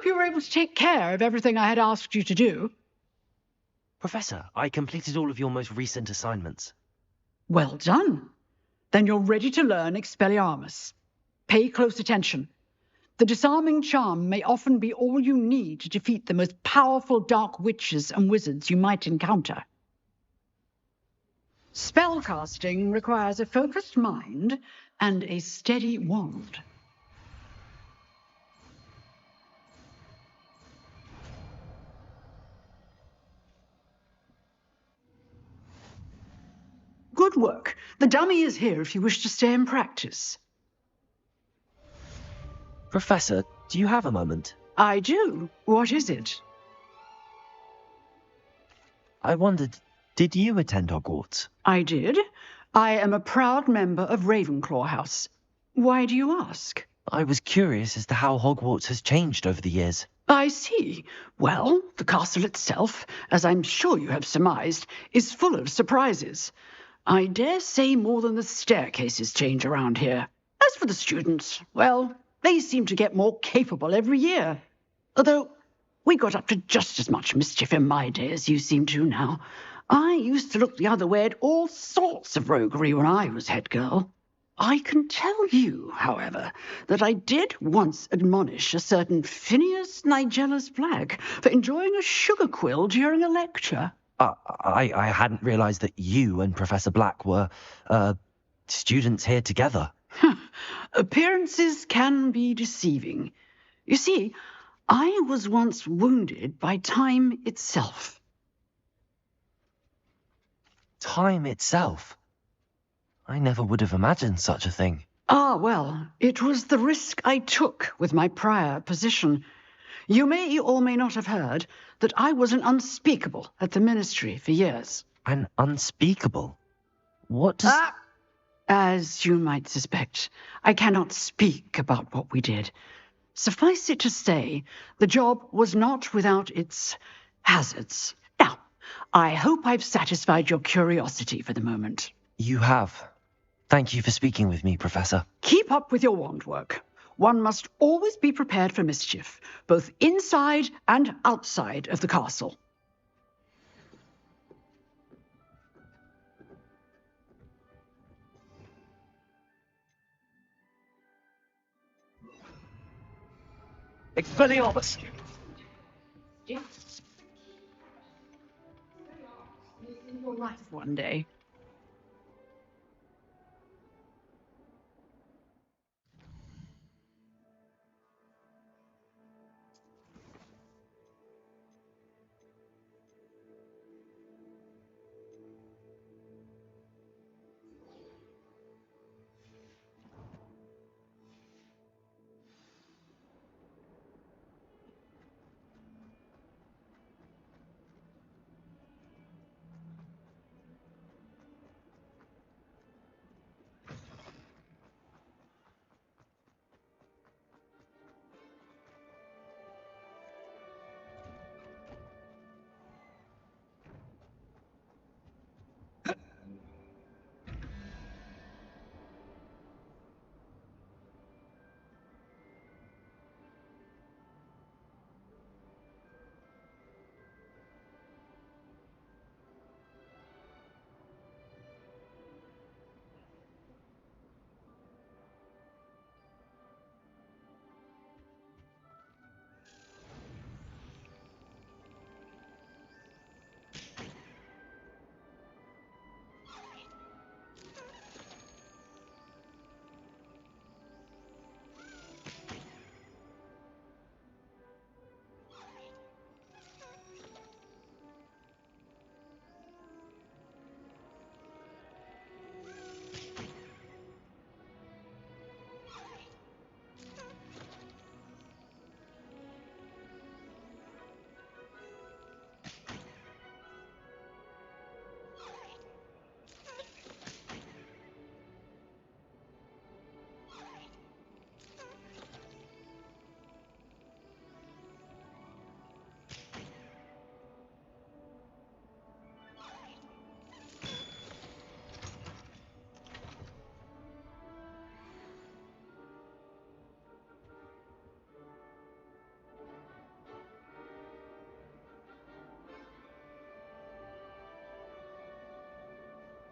hope you were able to take care of everything I had asked you to do. Professor, I completed all of your most recent assignments. Well done. Then you're ready to learn Expelliarmus. Pay close attention. The disarming charm may often be all you need to defeat the most powerful dark witches and wizards you might encounter. Spellcasting requires a focused mind and a steady wand. Good work. The dummy is here if you wish to stay and practice. Professor, do you have a moment? I do. What is it? I wondered, did you attend Hogwarts? I did. I am a proud member of Ravenclaw House. Why do you ask? I was curious as to how Hogwarts has changed over the years. I see. Well, the castle itself, as I'm sure you have surmised, is full of surprises. I dare say more than the staircases change around here. As for the students, well, they seem to get more capable every year. Although we got up to just as much mischief in my day as you seem to now. I used to look the other way at all sorts of roguery when I was head girl. I can tell you, however, that I did once admonish a certain Phineas Nigellus Black for enjoying a sugar quill during a lecture. I hadn't realized that you and Professor Black were, students here together. Appearances can be deceiving. You see, I was once wounded by time itself. Time itself? I never would have imagined such a thing. Ah, well, it was the risk I took with my prior position. You may or may not have heard that I was an unspeakable at the ministry for years. An unspeakable? What does... As you might suspect, I cannot speak about what we did. Suffice it to say, the job was not without its hazards. Now, I hope I've satisfied your curiosity for the moment. You have. Thank you for speaking with me, Professor. Keep up with your wand work. One must always be prepared for mischief, both inside and outside of the castle. Expelliarmus! Yes. Your life one day.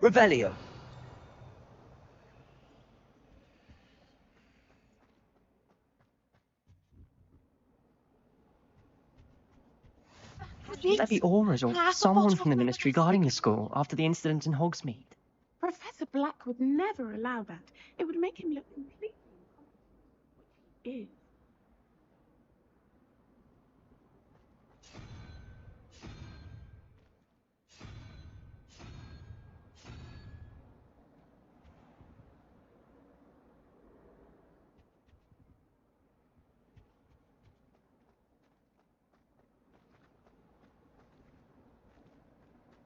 Revelio. There be auras or someone from the ministry guarding the school after the incident in Hogsmeade. Professor Black would never allow that. It would make him look completely incompetent, which he is.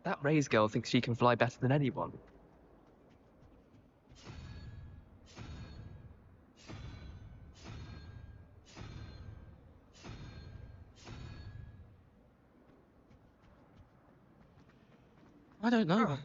That Ray's girl thinks she can fly better than anyone. I don't know.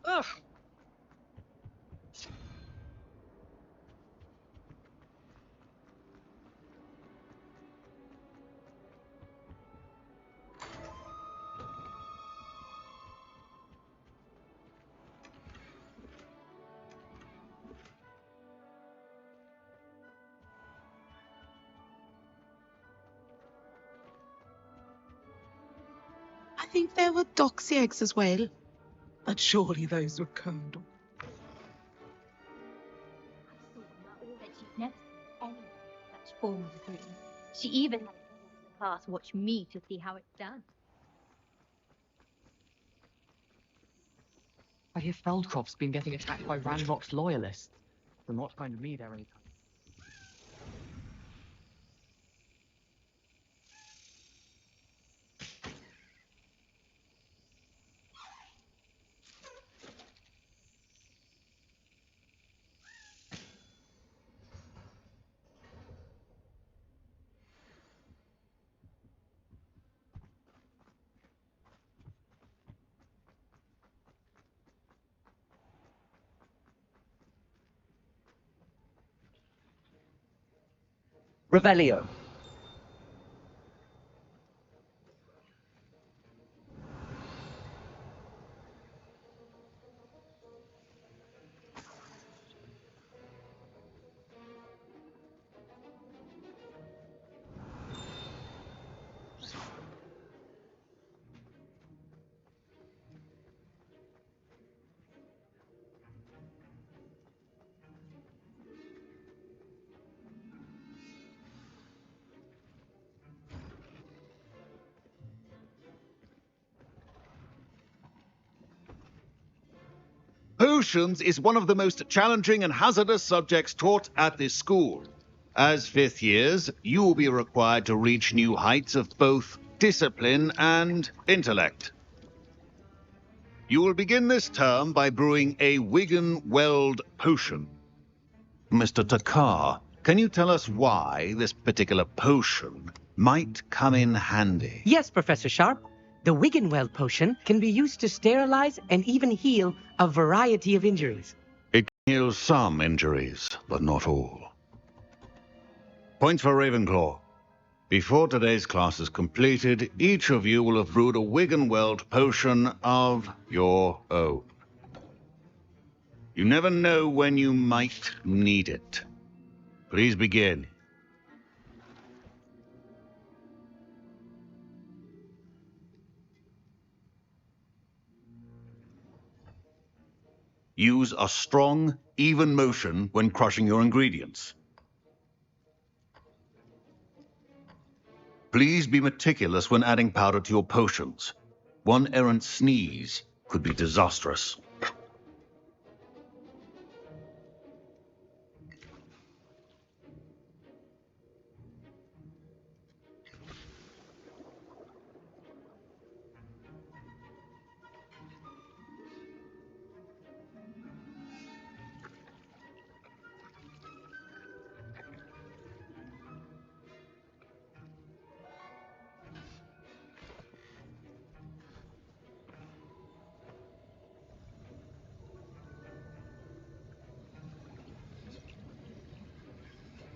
Ugh. I think there were doxy eggs as well. But surely those were curdled. She'd never seen any such form of dream. She even had members of the class watch me to see how it's done. I hear Feldcroft's been getting attacked by Ranrock's loyalists. They're not going to me there anytime. Revelio. Potions is one of the most challenging and hazardous subjects taught at this school. As fifth years, you will be required to reach new heights of both discipline and intellect. You will begin this term by brewing a Wiggenweld potion. Mr. Takar, can you tell us why this particular potion might come in handy? Yes, Professor Sharp. The Wiggenweld potion can be used to sterilize and even heal a variety of injuries. It can heal some injuries, but not all. Point for Ravenclaw. Before today's class is completed, each of you will have brewed a Wiggenweld potion of your own. You never know when you might need it. Please begin. Use a strong, even motion when crushing your ingredients. Please be meticulous when adding powder to your potions. One errant sneeze could be disastrous.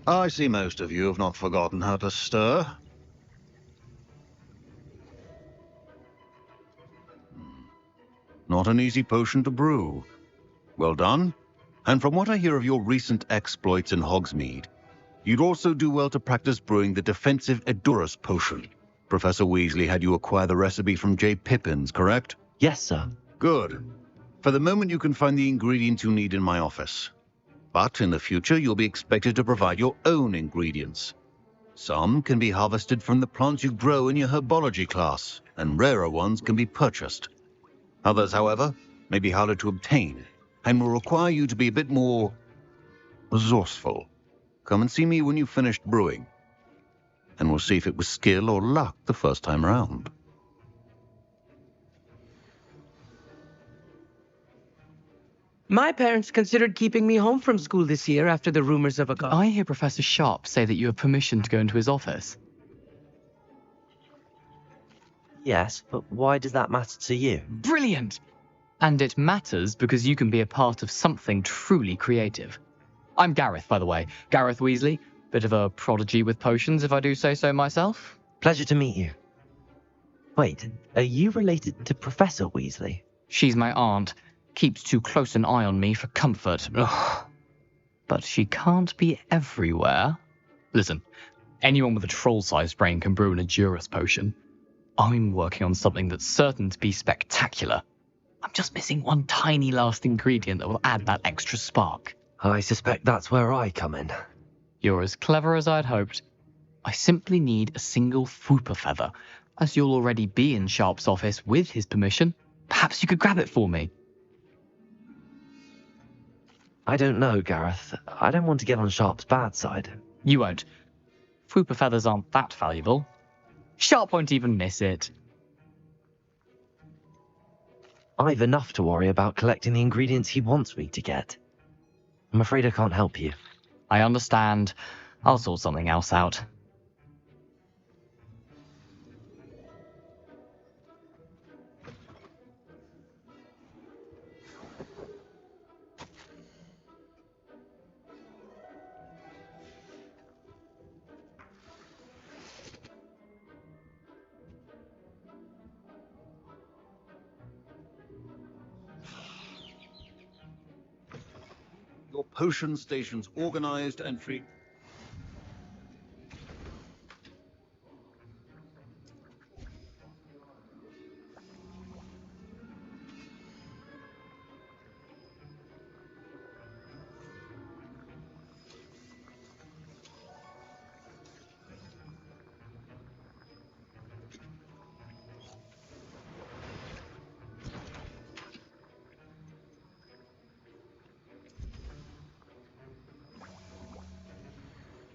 I see most of you have not forgotten how to stir. Not an easy potion to brew. Well done. And from what I hear of your recent exploits in Hogsmeade, you'd also do well to practice brewing the defensive O.W.L.S potion. Professor Weasley had you acquire the recipe from J. Pippin's, correct? Yes, sir. Good. For the moment, you can find the ingredients you need in my office. But in the future, you'll be expected to provide your own ingredients. Some can be harvested from the plants you grow in your herbology class, and rarer ones can be purchased. Others, however, may be harder to obtain, and will require you to be a bit more resourceful. Come and see me when you've finished brewing, and we'll see if it was skill or luck the first time round. My parents considered keeping me home from school this year after the rumors of a I hear Professor Sharp say that you have permission to go into his office. Yes, but why does that matter to you? Brilliant! And it matters because you can be a part of something truly creative. I'm Gareth, by the way. Gareth Weasley. Bit of a prodigy with potions, if I do say so myself. Pleasure to meet you. Wait, are you related to Professor Weasley? She's my aunt. Keeps too close an eye on me for comfort. Ugh. But she can't be everywhere. Listen, anyone with a troll-sized brain can brew an O.W.L.S potion. I'm working on something that's certain to be spectacular. I'm just missing one tiny last ingredient that will add that extra spark. I suspect that's where I come in. You're as clever as I'd hoped. I simply need a single Fwooper feather. As you'll already be in Sharp's office with his permission, perhaps you could grab it for me. I don't know, Gareth. I don't want to get on Sharp's bad side. You won't. Fwooper feathers aren't that valuable. Sharp won't even miss it. I've enough to worry about collecting the ingredients he wants me to get. I'm afraid I can't help you. I understand. I'll sort something else out. Your potion station's organized and free.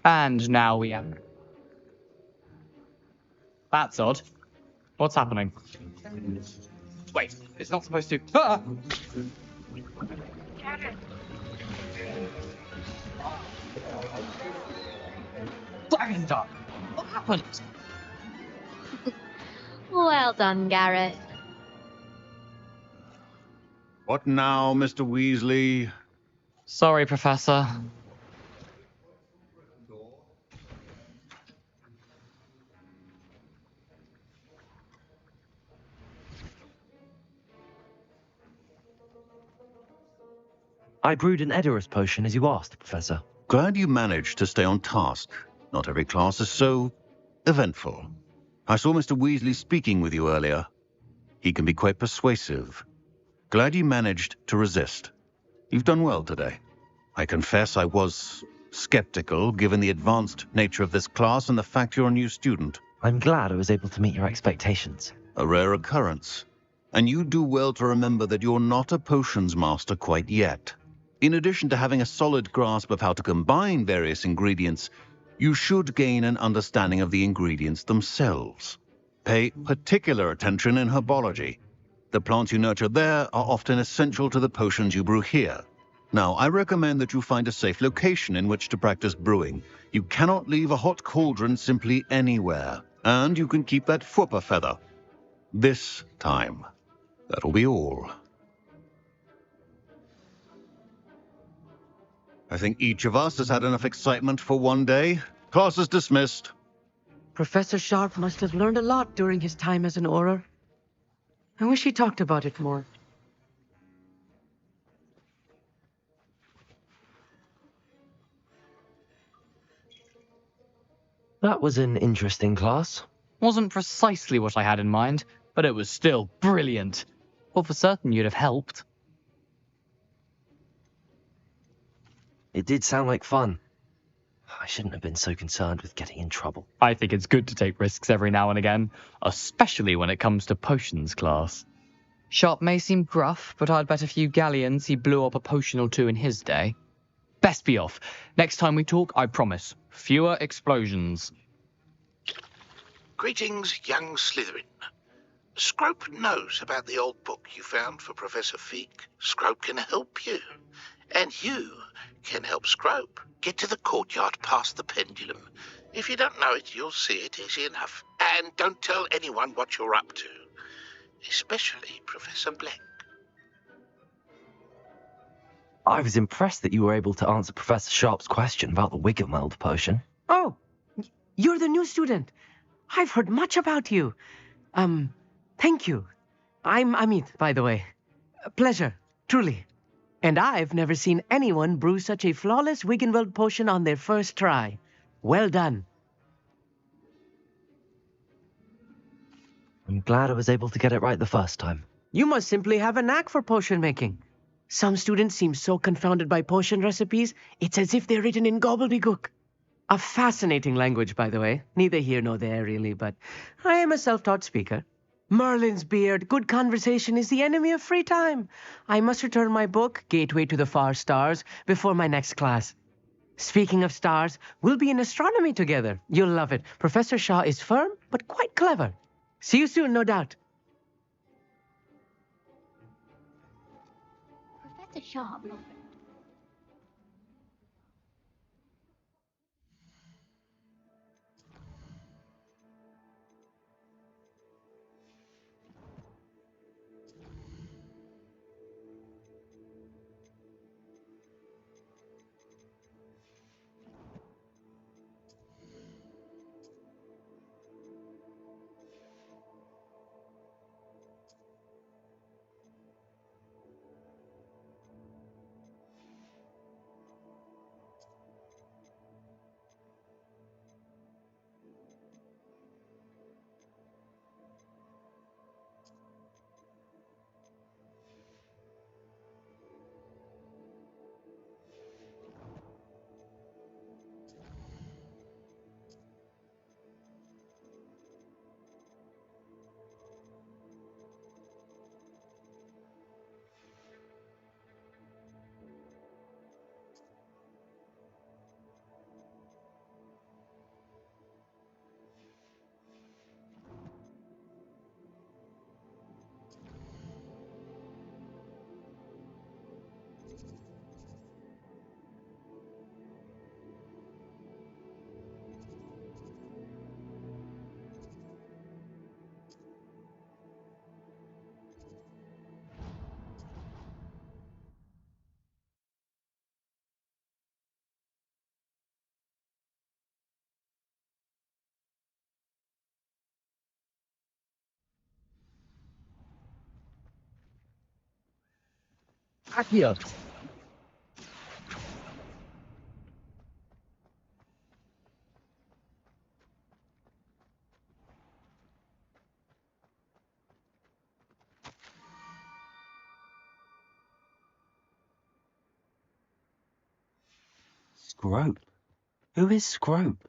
And now we have... That's odd. What's happening? Wait, it's not supposed to... Ah! Dragon Dog! What happened? Well done, Gareth. What now, Mr. Weasley? Sorry, Professor. I brewed an O.W.L.S potion as you asked, Professor. Glad you managed to stay on task. Not every class is so eventful. I saw Mr. Weasley speaking with you earlier. He can be quite persuasive. Glad you managed to resist. You've done well today. I confess I was skeptical, given the advanced nature of this class and the fact you're a new student. I'm glad I was able to meet your expectations. A rare occurrence. And you do well to remember that you're not a potions master quite yet. In addition to having a solid grasp of how to combine various ingredients, you should gain an understanding of the ingredients themselves. Pay particular attention in herbology. The plants you nurture there are often essential to the potions you brew here. Now, I recommend that you find a safe location in which to practice brewing. You cannot leave a hot cauldron simply anywhere, and you can keep that Fwooper feather. This time. That'll be all. I think each of us has had enough excitement for one day. Class is dismissed. Professor Sharp must have learned a lot during his time as an Auror. I wish he talked about it more. That was an interesting class. Wasn't precisely what I had in mind, but it was still brilliant. Well, for certain you'd have helped. It did sound like fun. I shouldn't have been so concerned with getting in trouble. I think it's good to take risks every now and again, especially when it comes to potions class. Sharp may seem gruff, but I'd bet a few galleons he blew up a potion or two in his day. Best be off. Next time we talk, I promise, fewer explosions. Greetings, young Slytherin. Scrope knows about the old book you found for Professor Fig. Scrope can help you. And you can help Scrope get to the courtyard past the pendulum. If you don't know it, you'll see it easy enough. And don't tell anyone what you're up to. Especially Professor Black. I was impressed that you were able to answer Professor Sharp's question about the Wiggenweld potion. Oh, you're the new student. I've heard much about you. Thank you. I'm Amit, by the way. A pleasure, truly. And I've never seen anyone brew such a flawless Wiggenweld potion on their first try. Well done. I'm glad I was able to get it right the first time. You must simply have a knack for potion making. Some students seem so confounded by potion recipes, it's as if they're written in gobbledygook. A fascinating language, by the way. Neither here nor there, really, but I am a self-taught speaker. Merlin's beard, good conversation is the enemy of free time. I must return my book, Gateway to the Far Stars, before my next class. Speaking of stars, we'll be in astronomy together. You'll love it. Professor Shaw is firm, but quite clever. See you soon, no doubt. Professor Sharp. Accio. Scrope? Who is Scrope?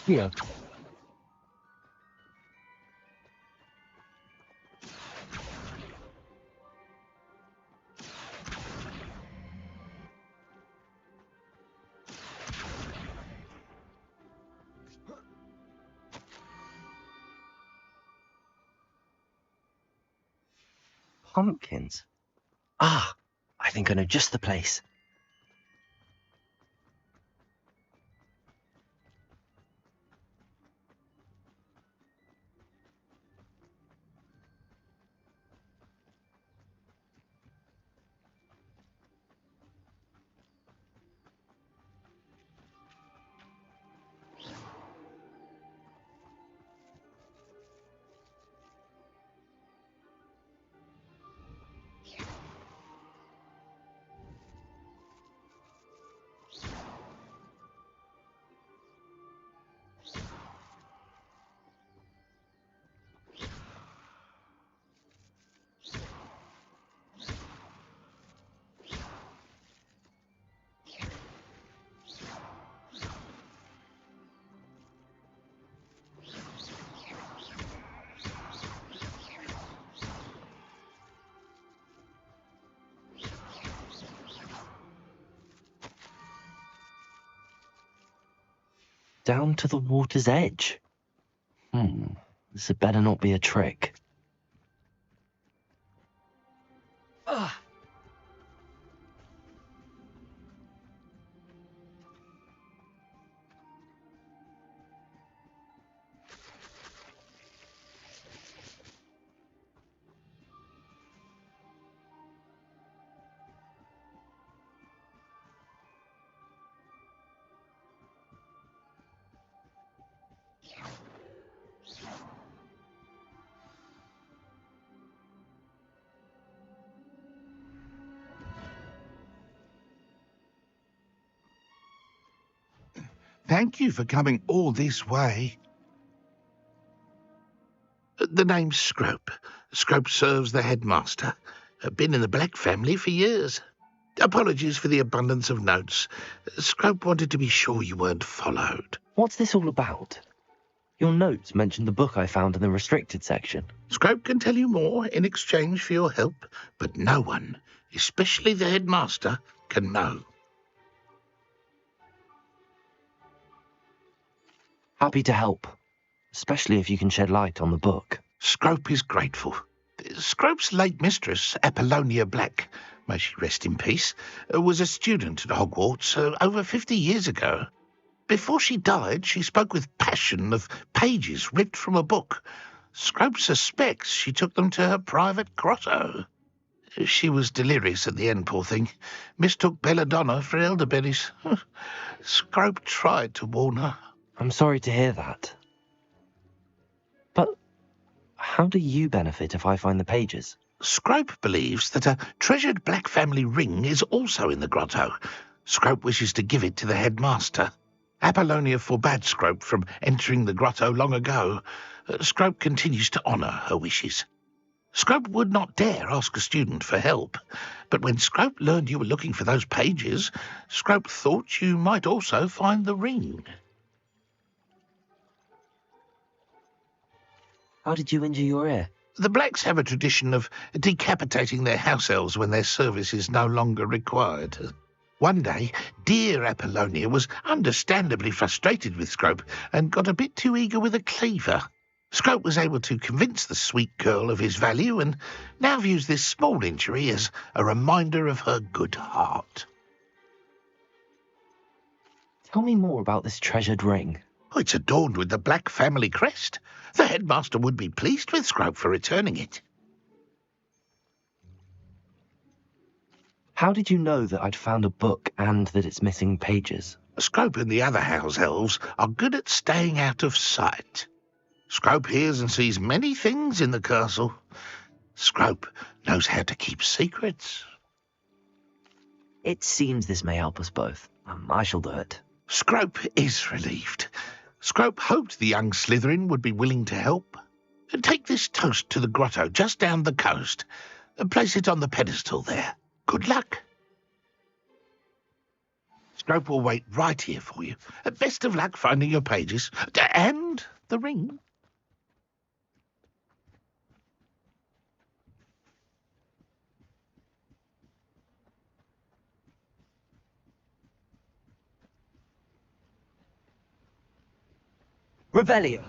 Here. Pumpkins? Ah, I think I know just the place. Down to the water's edge. This had better not be a trick. Thank you for coming all this way. The name's Scrope. Scrope serves the headmaster. Been in the Black family for years. Apologies for the abundance of notes. Scrope wanted to be sure you weren't followed. What's this all about? Your notes mentioned the book I found in the restricted section. Scrope can tell you more in exchange for your help, but no one, especially the headmaster, can know. Happy to help, especially if you can shed light on the book. Scrope is grateful. Scrope's late mistress, Apollonia Black, may she rest in peace, was a student at Hogwarts over 50 years ago. Before she died, she spoke with passion of pages ripped from a book. Scrope suspects she took them to her private grotto. She was delirious at the end, poor thing. Mistook belladonna for elderberries. Scrope tried to warn her. I'm sorry to hear that. But how do you benefit if I find the pages? Scrope believes that a treasured Black family ring is also in the grotto. Scrope wishes to give it to the headmaster. Apollonia forbade Scrope from entering the grotto long ago. Scrope continues to honour her wishes. Scrope would not dare ask a student for help, but when Scrope learned you were looking for those pages, Scrope thought you might also find the ring. How did you injure your ear? The Blacks have a tradition of decapitating their house elves when their service is no longer required. One day, dear Apollonia was understandably frustrated with Scrope and got a bit too eager with a cleaver. Scrope was able to convince the sweet girl of his value and now views this small injury as a reminder of her good heart. Tell me more about this treasured ring. It's adorned with the Black family crest. The headmaster would be pleased with Scrope for returning it. How did you know that I'd found a book and that it's missing pages? Scrope and the other house elves are good at staying out of sight. Scrope hears and sees many things in the castle. Scrope knows how to keep secrets. It seems this may help us both. I shall do it. Scrope is relieved. Scrope hoped the young Slytherin would be willing to help. Take this toast to the grotto just down the coast and place it on the pedestal there. Good luck. Scrope will wait right here for you. Best of luck finding your pages and the ring. Revelio.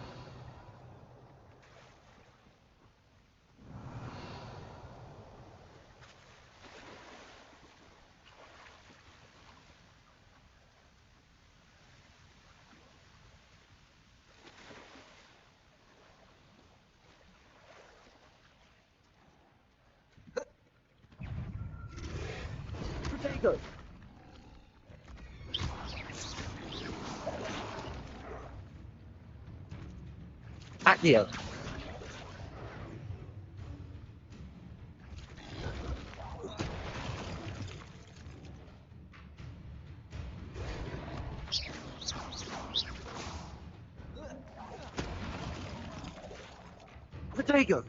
Protego. Accio. Protego.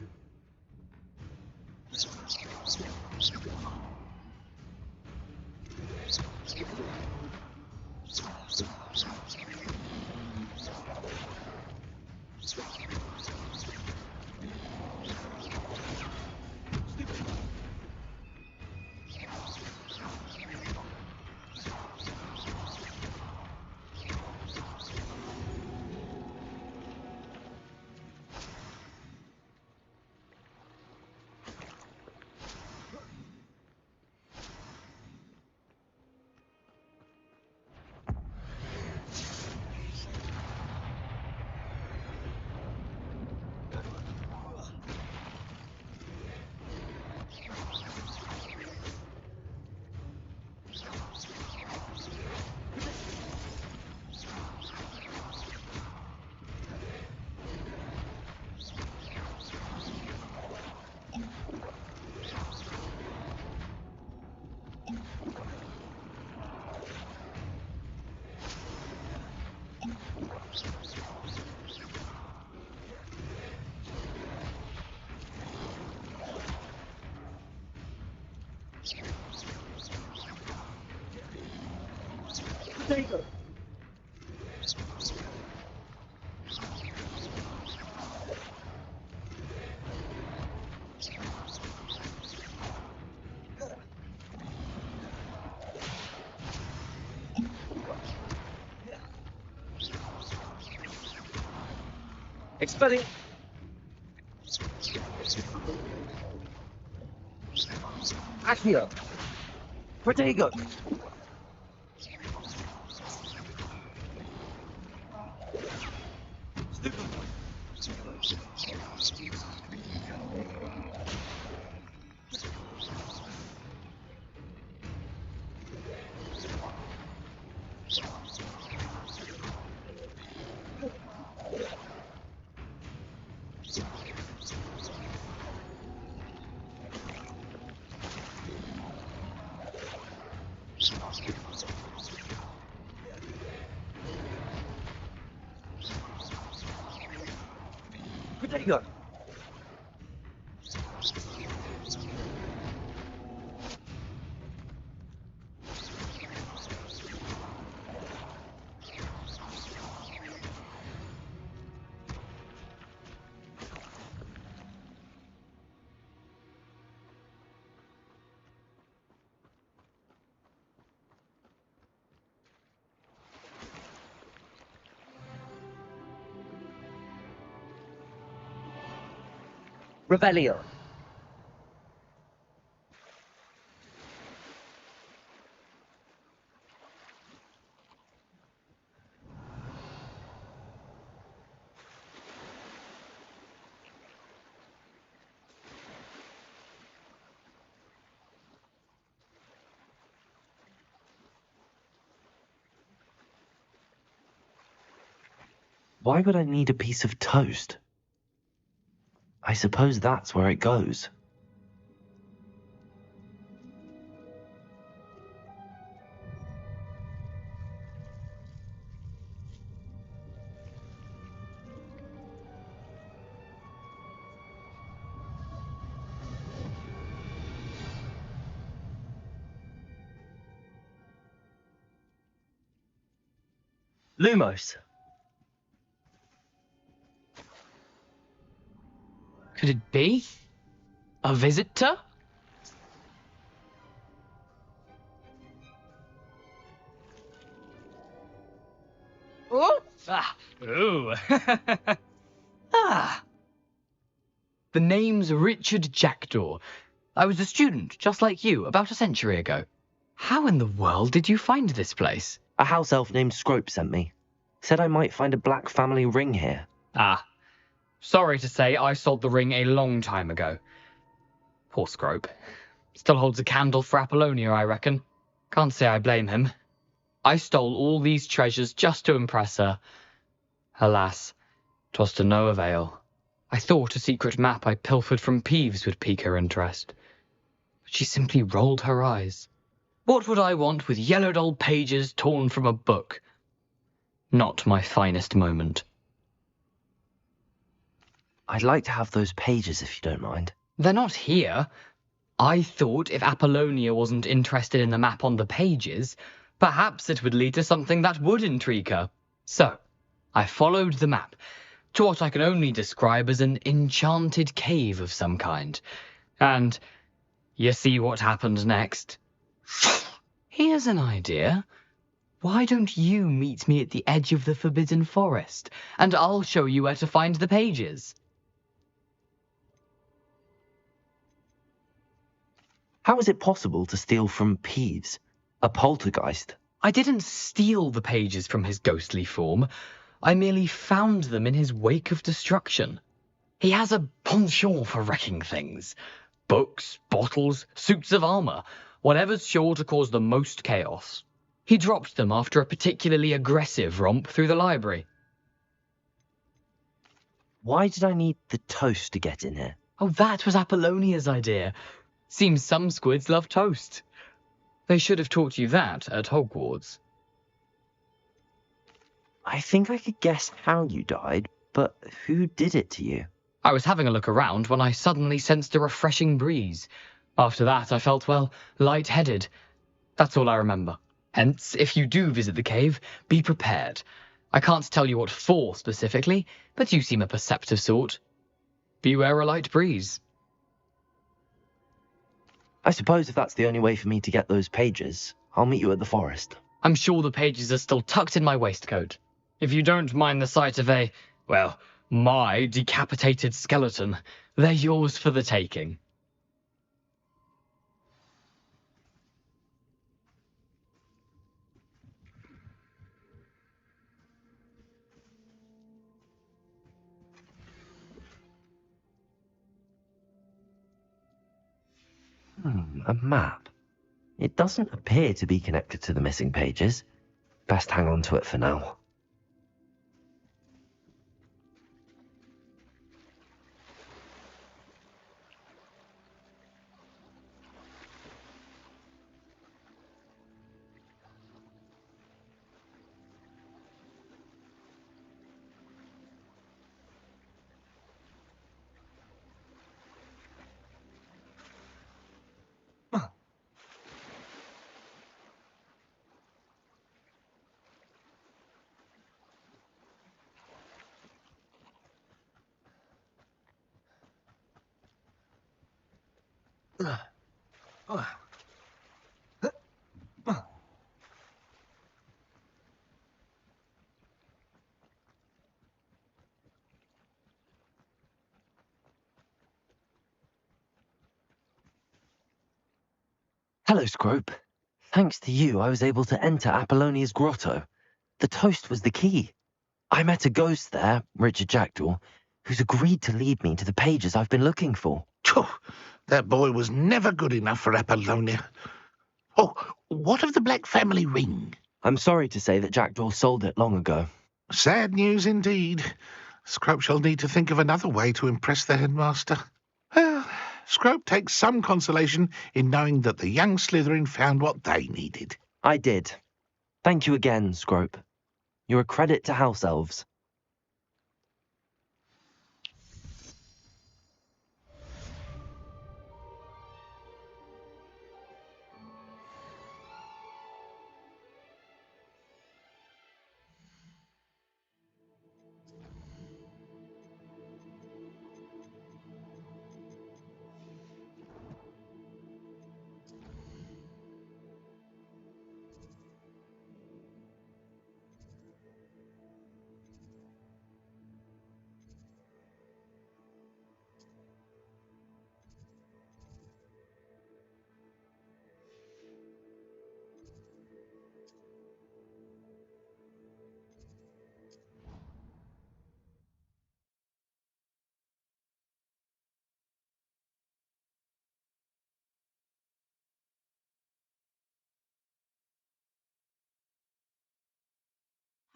Protego. Expelling. Accio. Protego. Protego. Revelio. Why would I need a piece of toast? I suppose that's where it goes. Lumos. Could it be? A visitor? Oh! Ah! Ooh! Ah! The name's Richard Jackdaw. I was a student, just like you, about a century ago. How in the world did you find this place? A house elf named Scrope sent me. Said I might find a black family ring here. Ah. Sorry to say, I sold the ring a long time ago. Poor Scrope. Still holds a candle for Apollonia, I reckon. Can't say I blame him. I stole all these treasures just to impress her. Alas, 'twas to no avail. I thought a secret map I pilfered from Peeves would pique her interest. But she simply rolled her eyes. What would I want with yellowed old pages torn from a book? Not my finest moment. I'd like to have those pages if you don't mind. They're not here. I thought if Apollonia wasn't interested in the map on the pages, perhaps it would lead to something that would intrigue her. So, I followed the map to what I can only describe as an enchanted cave of some kind. And you see what happened next? Here's an idea. Why don't you meet me at the edge of the Forbidden Forest, and I'll show you where to find the pages? How is it possible to steal from Peeves, a poltergeist? I didn't steal the pages from his ghostly form. I merely found them in his wake of destruction. He has a penchant for wrecking things. Books, bottles, suits of armor, whatever's sure to cause the most chaos. He dropped them after a particularly aggressive romp through the library. Why did I need the toast to get in here? Oh, that was Apollonia's idea. Seems some squids love toast. They should have taught you that at Hogwarts. I think I could guess how you died, but who did it to you? I was having a look around when I suddenly sensed a refreshing breeze. After that, I felt, well, lightheaded. That's all I remember. Hence, if you do visit the cave, be prepared. I can't tell you what for specifically, but you seem a perceptive sort. Beware a light breeze. I suppose if that's the only way for me to get those pages, I'll meet you at the forest. I'm sure the pages are still tucked in my waistcoat. If you don't mind the sight of my decapitated skeleton, they're yours for the taking. A map. It doesn't appear to be connected to the missing pages. Best hang on to it for now. Hello, Scrope. Thanks to you, I was able to enter Apollonia's grotto. The toast was the key. I met a ghost there, Richard Jackdaw, who's agreed to lead me to the pages I've been looking for. Phew, that boy was never good enough for Apollonia. Oh, what of the Black family ring? I'm sorry to say that Jackdaw sold it long ago. Sad news indeed. Scrope shall need to think of another way to impress the headmaster. Well, Scrope takes some consolation in knowing that the young Slytherin found what they needed. I did. Thank you again, Scrope. You're a credit to house elves.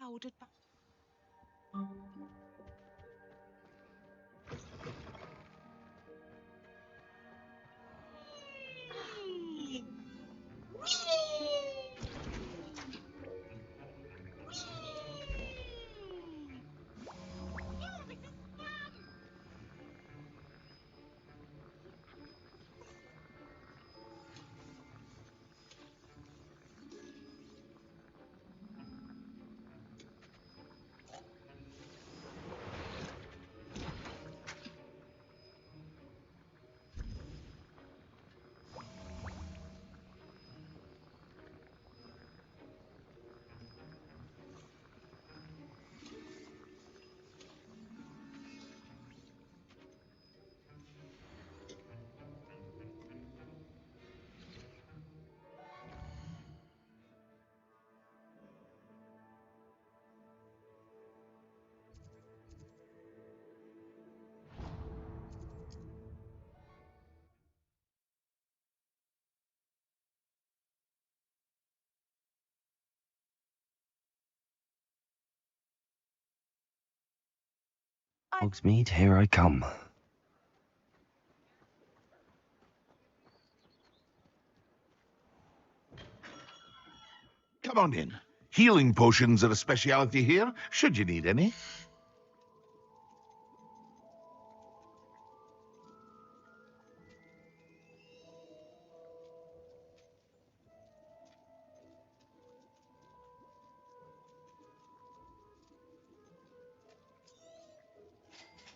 powdered. Hogsmeade, here I come. Come on in. Healing potions are a speciality here, should you need any.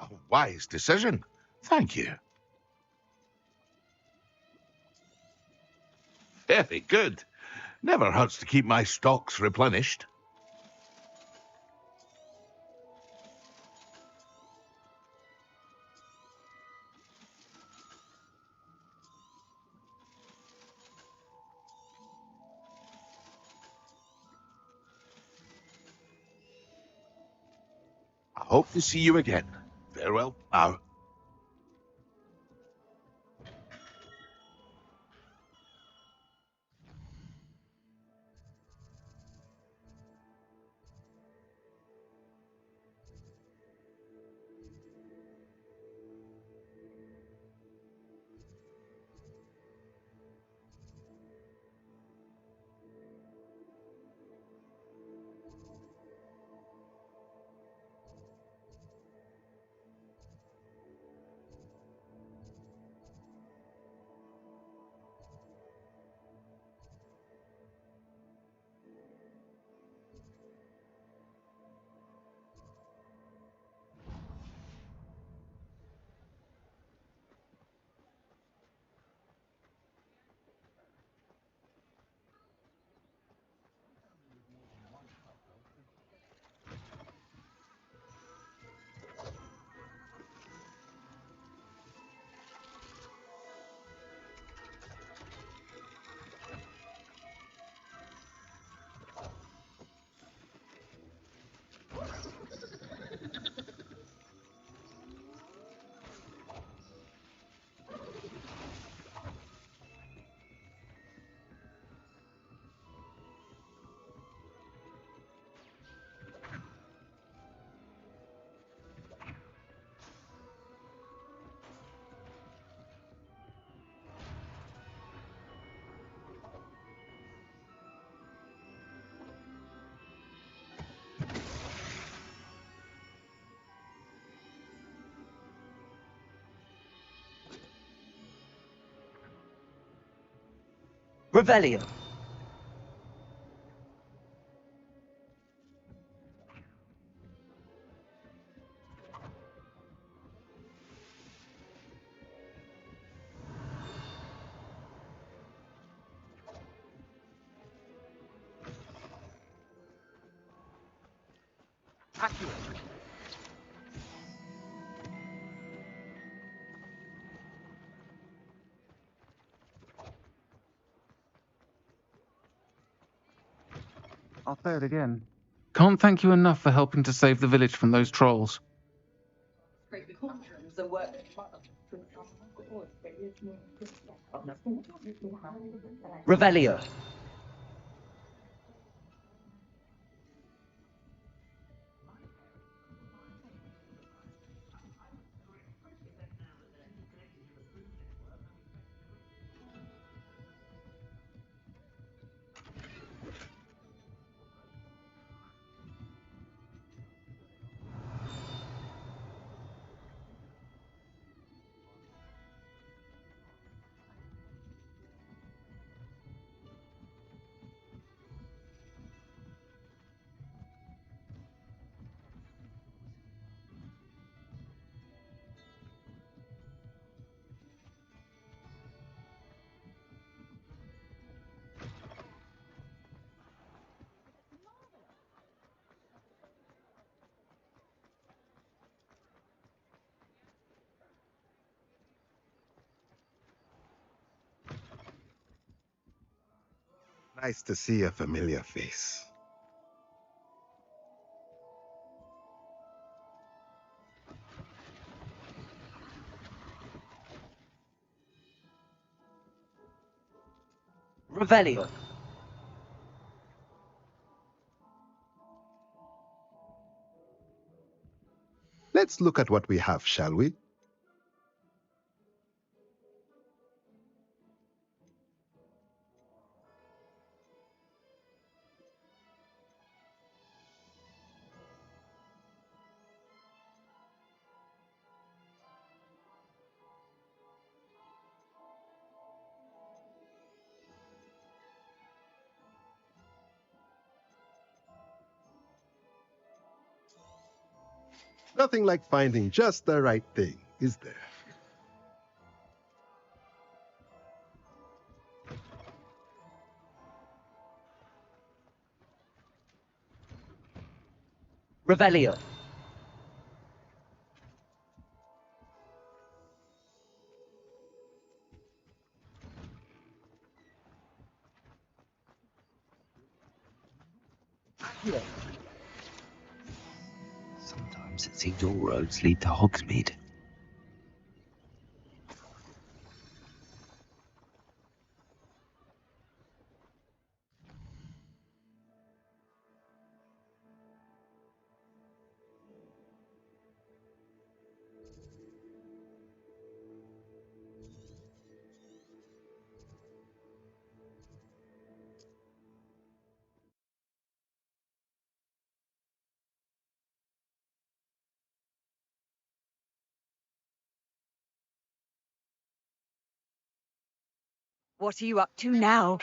A wise decision. Thank you. Very good. Never hurts to keep my stocks replenished. I hope to see you again. Farewell now. Revelio. I'll say it again. Can't thank you enough for helping to save the village from those trolls. Revelio. Nice to see a familiar face. Revelio. Let's look at what we have, shall we? Nothing like finding just the right thing, is there? Revelio. Sometimes it seems all roads lead to Hogsmeade. What are you up to now?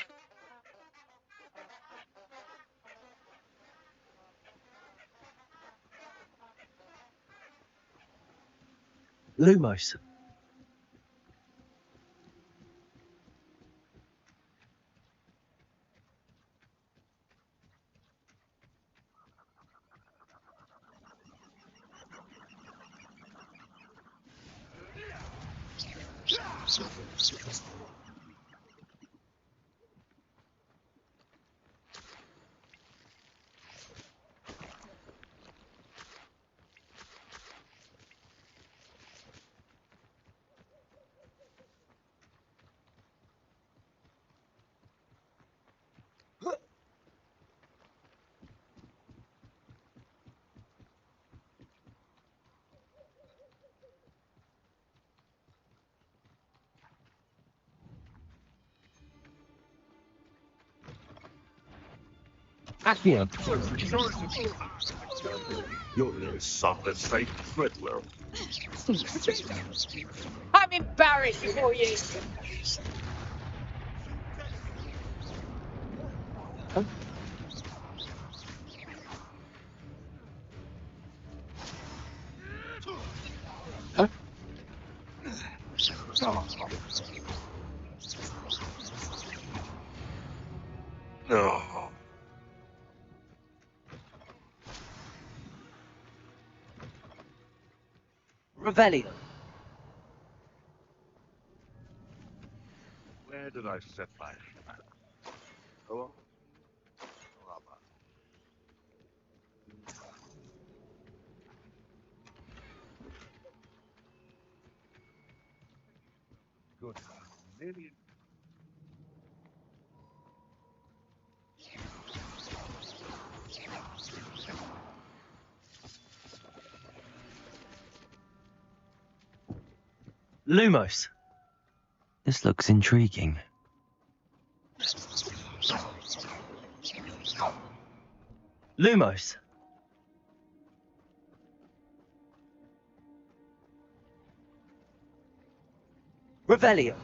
Lumos. Accio. You're no solid fake fiddler. I'm embarrassed for you. No. Revelio. Where did I set my hand? Oh, rubber. Good. Million. Lumos. This looks intriguing. Lumos. Revelio.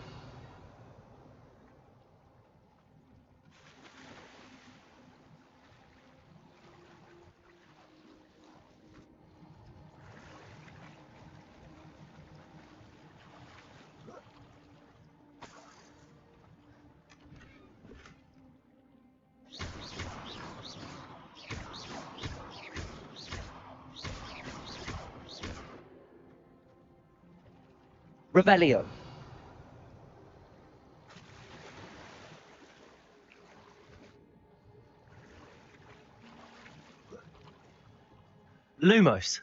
Revelio. Lumos.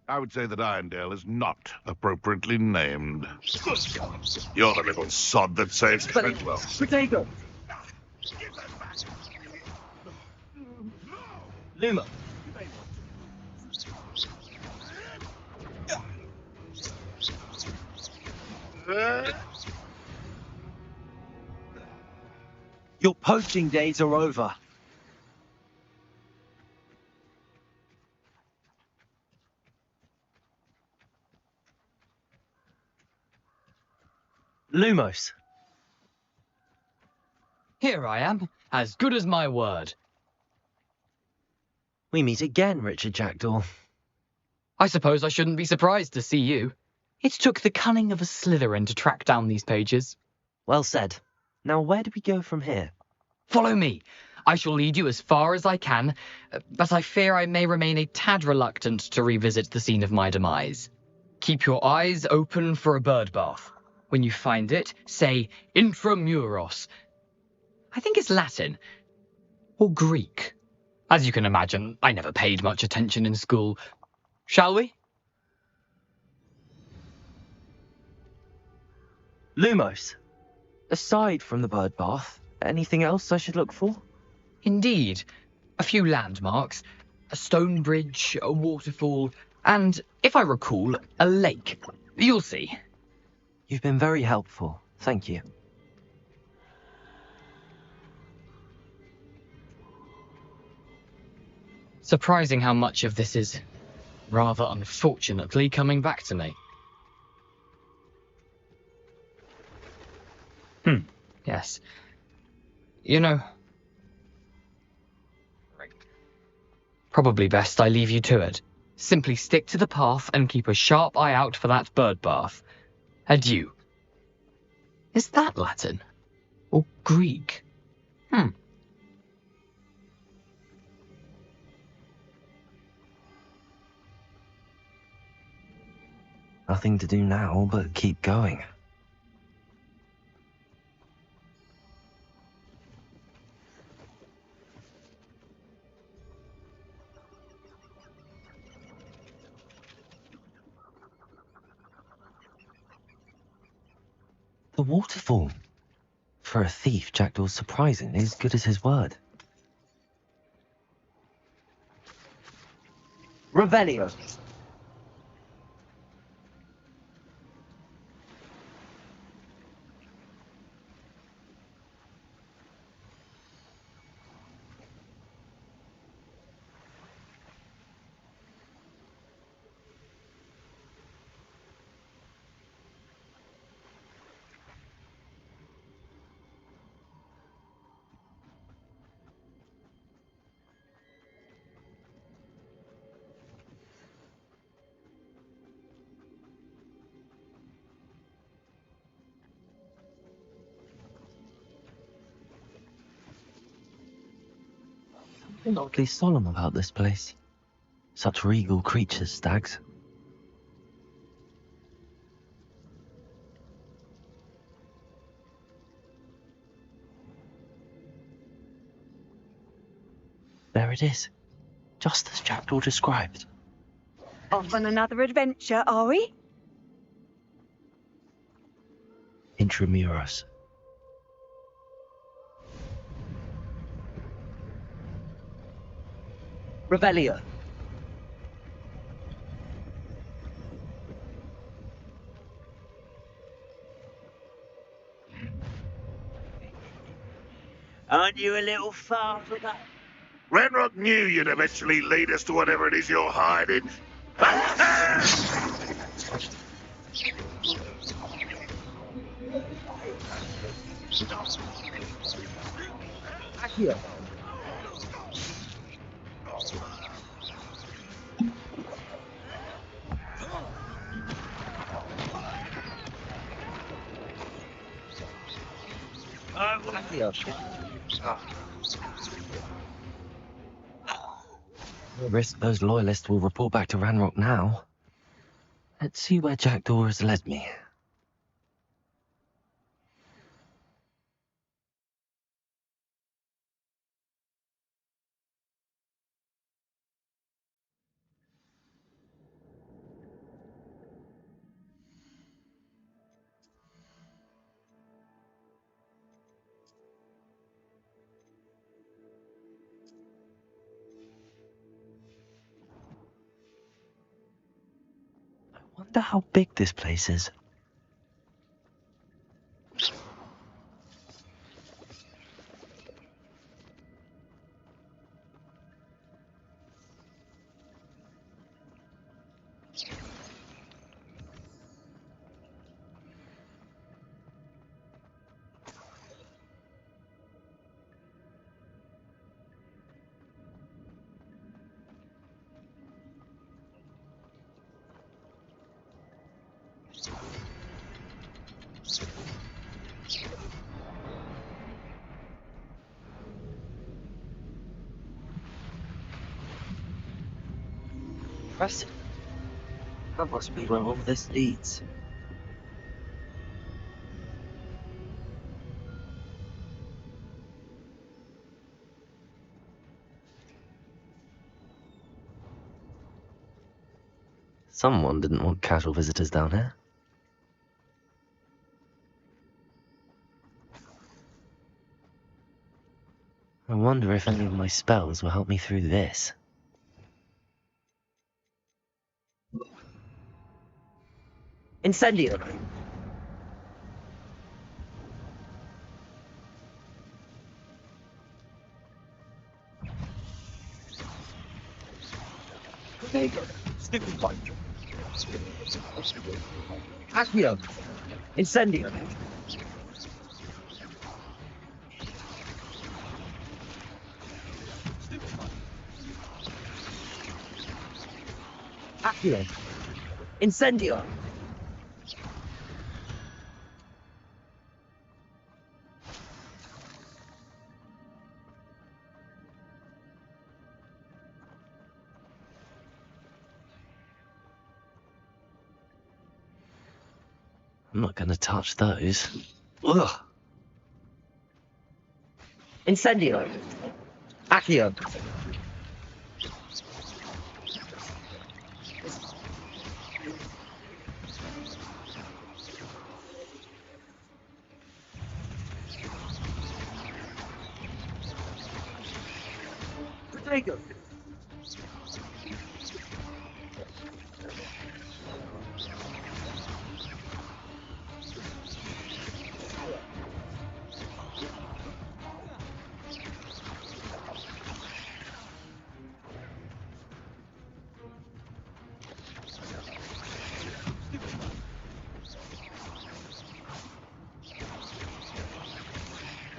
I would say that Irondale is not appropriately named. You're the little sod that saves Treadwell. Potato. Luma. Your poaching days are over. Lumos. Here I am, as good as my word. We meet again, Richard Jackdaw. I suppose I shouldn't be surprised to see you. It took the cunning of a Slytherin to track down these pages. Well said. Now where do we go from here? Follow me. I shall lead you as far as I can, but I fear I may remain a tad reluctant to revisit the scene of my demise. Keep your eyes open for a bird bath. When you find it, say intramuros. I think it's Latin. Or Greek. As you can imagine, I never paid much attention in school. Shall we? Lumos. Aside from the bird bath, anything else I should look for? Indeed. A few landmarks, a stone bridge, a waterfall, and, if I recall, a lake. You'll see. You've been very helpful. Thank you. Surprising how much of this is, rather unfortunately, coming back to me. Yes. You know, probably best I leave you to it. Simply stick to the path and keep a sharp eye out for that bird bath. Adieu. Is that Latin? Or Greek? Nothing to do now but keep going. The waterfall. For a thief, Jackdaw's surprisingly as good as his word. Revelio. Something oddly solemn about this place. Such regal creatures, stags. There it is, just as Jackdaw described. Off on another adventure, are we? Intramuros. Revelio. Aren't you a little far for that? Renrock knew you'd eventually lead us to whatever it is you're hiding. Here. No risk those loyalists will report back to Ranrock now. Let's see where Jackdaw has led me. I wonder how big this place is. Impressive. That must be where all this leads. Someone didn't want casual visitors down here. I wonder if any of my spells will help me through this. Incendio! Accio! Incendio! Accio! Incendio! I'm not gonna touch those. Ugh! Incendio! Accio! Protego!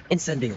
Incendio!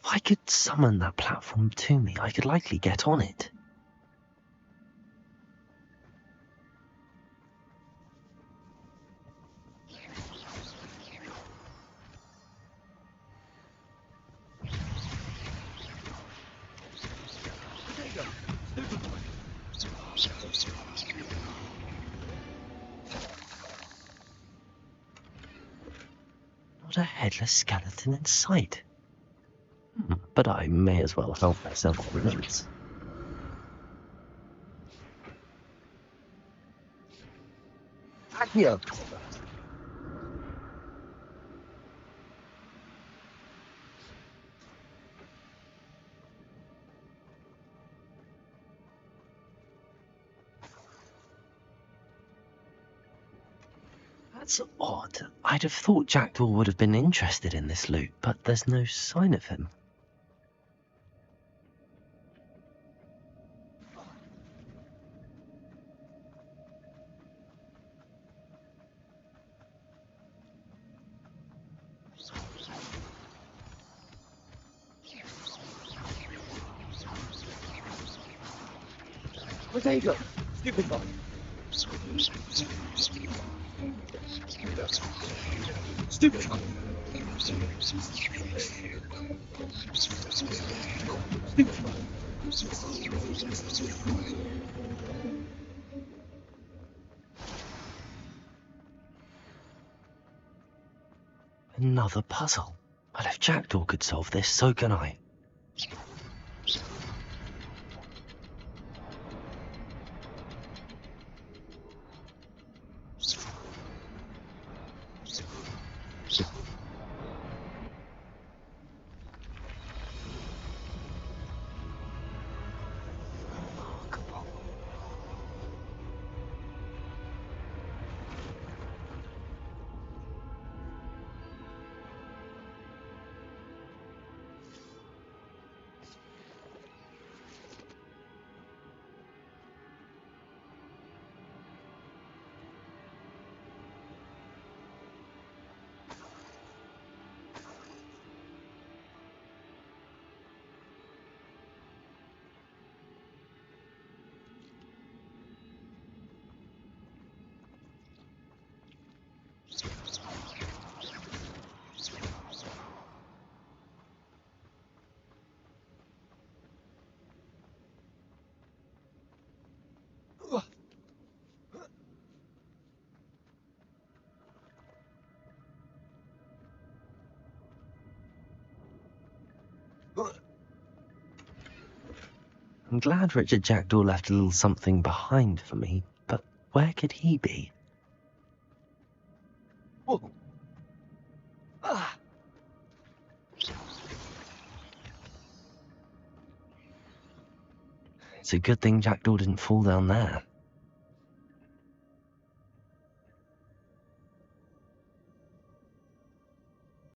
If I could summon that platform to me, I could likely get on it. Not a headless skeleton in sight. But I may as well help myself with notes. Accio! That's odd. I'd have thought Jackdaw would have been interested in this loot, but there's no sign of him. Where's Ada? Stupid boy. Stupid boy. Stupid boy. Another puzzle. Well, if Jackdaw could solve this, so can I. I'm glad Richard Jackdaw left a little something behind for me, but where could he be? Whoa. Ah. It's a good thing Jackdaw didn't fall down there.